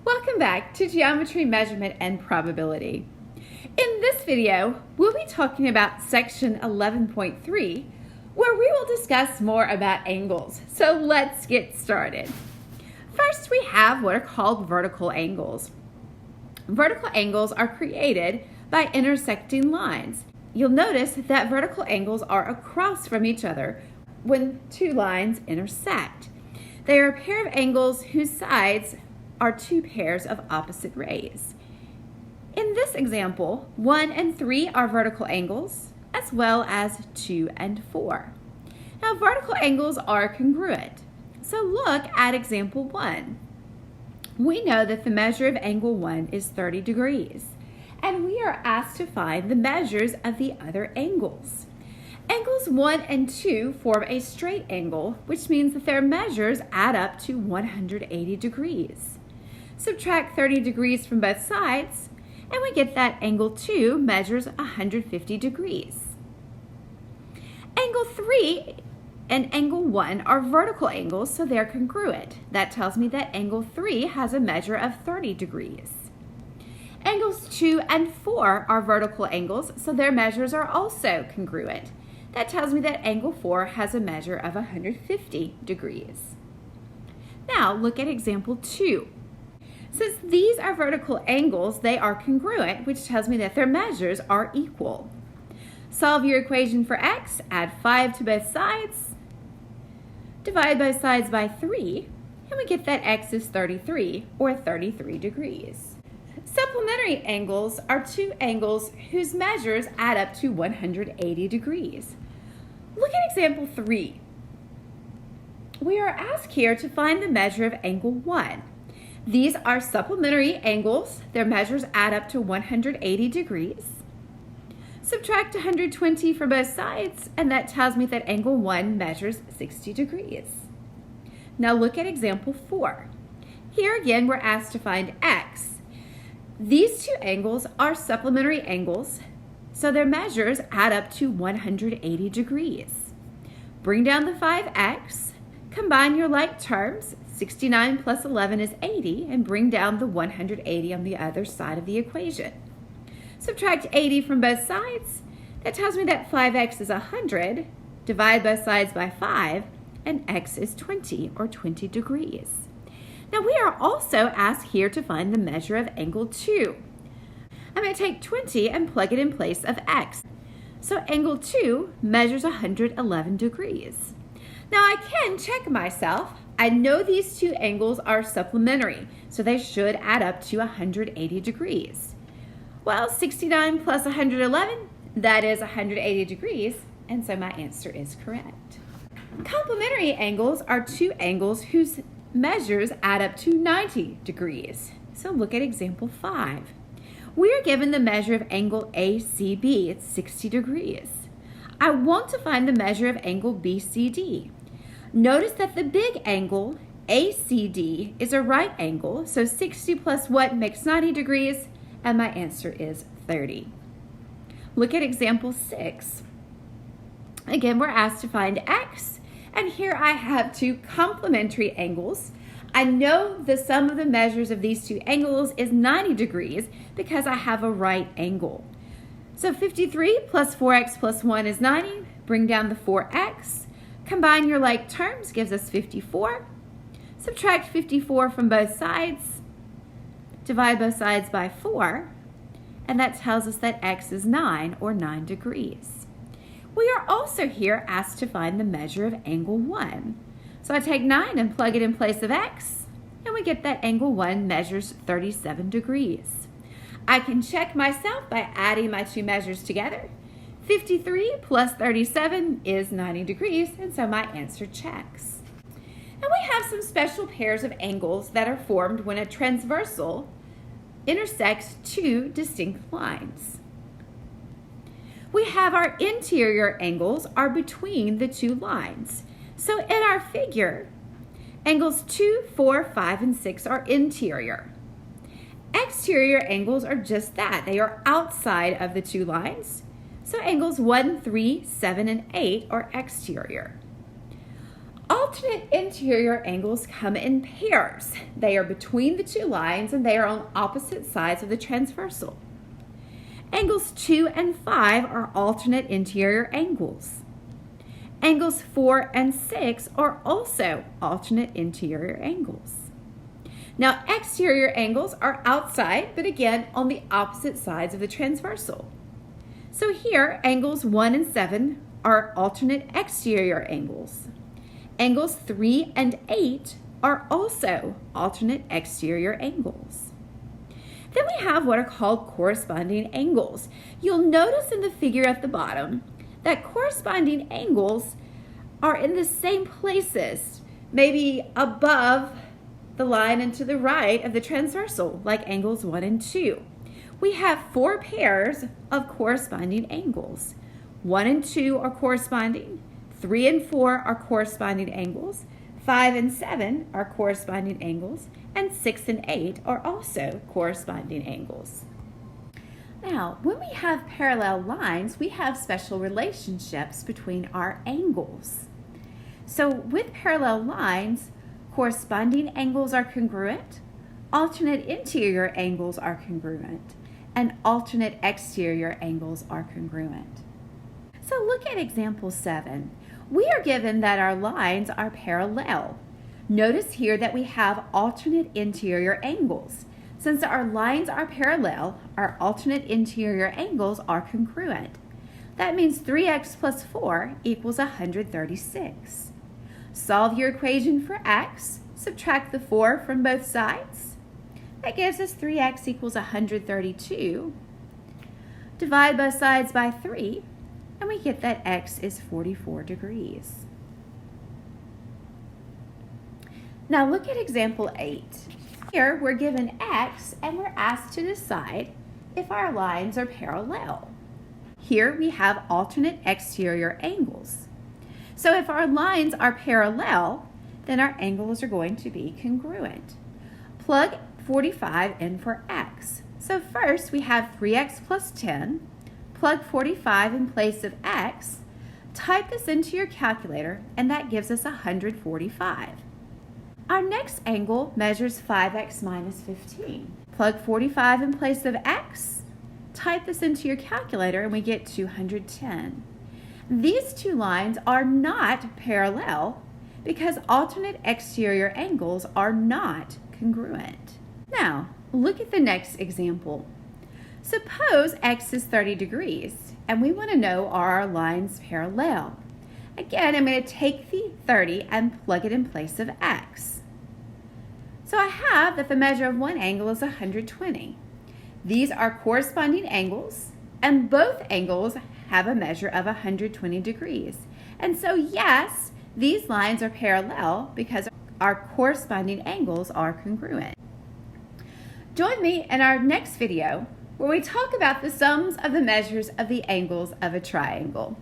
Welcome back to Geometry, Measurement, and Probability. In this video, we'll be talking about section 11.3, where we will discuss more about angles. So let's get started. First, we have what are called vertical angles. Vertical angles are created by intersecting lines. You'll notice that vertical angles are across from each other when two lines intersect. They are a pair of angles whose sides are two pairs of opposite rays. In this example, 1 and 3 are vertical angles, as well as 2 and 4. Now, vertical angles are congruent. So look at example 1. We know that the measure of angle 1 is 30 degrees, and we are asked to find the measures of the other angles. Angles 1 and 2 form a straight angle, which means that their measures add up to 180 degrees. Subtract 30 degrees from both sides, and we get that angle 2 measures 150 degrees. Angle 3 and angle 1 are vertical angles, so they're congruent. That tells me that angle 3 has a measure of 30 degrees. Angles 2 and 4 are vertical angles, so their measures are also congruent. That tells me that angle 4 has a measure of 150 degrees. Now look at example 2. Since these are vertical angles, they are congruent, which tells me that their measures are equal. Solve your equation for x, add 5 to both sides, divide both sides by 3, and we get that x is 33, or 33 degrees. Supplementary angles are two angles whose measures add up to 180 degrees. Look at example 3. We are asked here to find the measure of angle 1. These are supplementary angles. Their measures add up to 180 degrees. Subtract 120 from both sides, and that tells me that angle 1 measures 60 degrees. Now look at example 4. Here again, we're asked to find x. These two angles are supplementary angles, so their measures add up to 180 degrees. Bring down the 5x, combine your like terms, 69 plus 11 is 80, and bring down the 180 on the other side of the equation. Subtract 80 from both sides. That tells me that 5x is 100. Divide both sides by 5, and x is 20, or 20 degrees. Now we are also asked here to find the measure of angle 2. I'm going to take 20 and plug it in place of x. So angle 2 measures 111 degrees. Now I can check myself. I know these two angles are supplementary, so they should add up to 180 degrees. Well, 69 plus 111, that is 180 degrees, and so my answer is correct. Complementary angles are two angles whose measures add up to 90 degrees. So look at example 5. We are given the measure of angle ACB, it's 60 degrees. I want to find the measure of angle BCD. Notice that the big angle, ACD, is a right angle, so 60 plus what makes 90 degrees, and my answer is 30. Look at example 6. Again, we're asked to find x, and here I have two complementary angles. I know the sum of the measures of these two angles is 90 degrees because I have a right angle. So 53 plus 4x plus 1 is 90. Bring down the 4x. Combine your like terms gives us 54. Subtract 54 from both sides. Divide both sides by 4. And that tells us that x is 9, or 9 degrees. We are also here asked to find the measure of angle 1. So I take 9 and plug it in place of x, and we get that angle 1 measures 37 degrees. I can check myself by adding my two measures together. 53 plus 37 is 90 degrees, and so my answer checks. And we have some special pairs of angles that are formed when a transversal intersects two distinct lines. We have our interior angles are between the two lines. So in our figure, angles 2, 4, 5, and 6 are interior. Exterior angles are just that. They are outside of the two lines. So angles 1, 3, 7, and 8 are exterior. Alternate interior angles come in pairs. They are between the two lines and they are on opposite sides of the transversal. Angles 2 and 5 are alternate interior angles. Angles 4 and 6 are also alternate interior angles. Now, exterior angles are outside, but again on the opposite sides of the transversal. So here, angles 1 and 7 are alternate exterior angles. Angles 3 and 8 are also alternate exterior angles. Then we have what are called corresponding angles. You'll notice in the figure at the bottom that corresponding angles are in the same places, maybe above the line and to the right of the transversal, like angles 1 and 2. We have 4 pairs of corresponding angles. 1 and 2 are corresponding. 3 and 4 are corresponding angles, 5 and 7 are corresponding angles, and 6 and 8 are also corresponding angles. Now, when we have parallel lines, we have special relationships between our angles. So with parallel lines, corresponding angles are congruent, alternate interior angles are congruent, and alternate exterior angles are congruent. So look at example 7. We are given that our lines are parallel. Notice here that we have alternate interior angles. Since our lines are parallel, our alternate interior angles are congruent. That means 3x plus 4 equals 136. Solve your equation for x. Subtract the 4 from both sides. That gives us 3x equals 132. Divide both sides by 3. And we get that x is 44 degrees. Now look at example 8. Here we're given x and we're asked to decide if our lines are parallel. Here we have alternate exterior angles. So if our lines are parallel, then our angles are going to be congruent. Plug 45 in for x. So first we have 3x plus 10. Plug 45 in place of x, type this into your calculator, and that gives us 145. Our next angle measures 5x minus 15. Plug 45 in place of x, type this into your calculator, and we get 210. These two lines are not parallel because alternate exterior angles are not congruent. Now, look at the next example. Suppose x is 30 degrees, and we want to know are our lines parallel. Again, I'm going to take the 30 and plug it in place of x. So I have that the measure of one angle is 120. These are corresponding angles, and both angles have a measure of 120 degrees. And so yes, these lines are parallel because our corresponding angles are congruent. Join me in our next video where we talk about the sums of the measures of the angles of a triangle.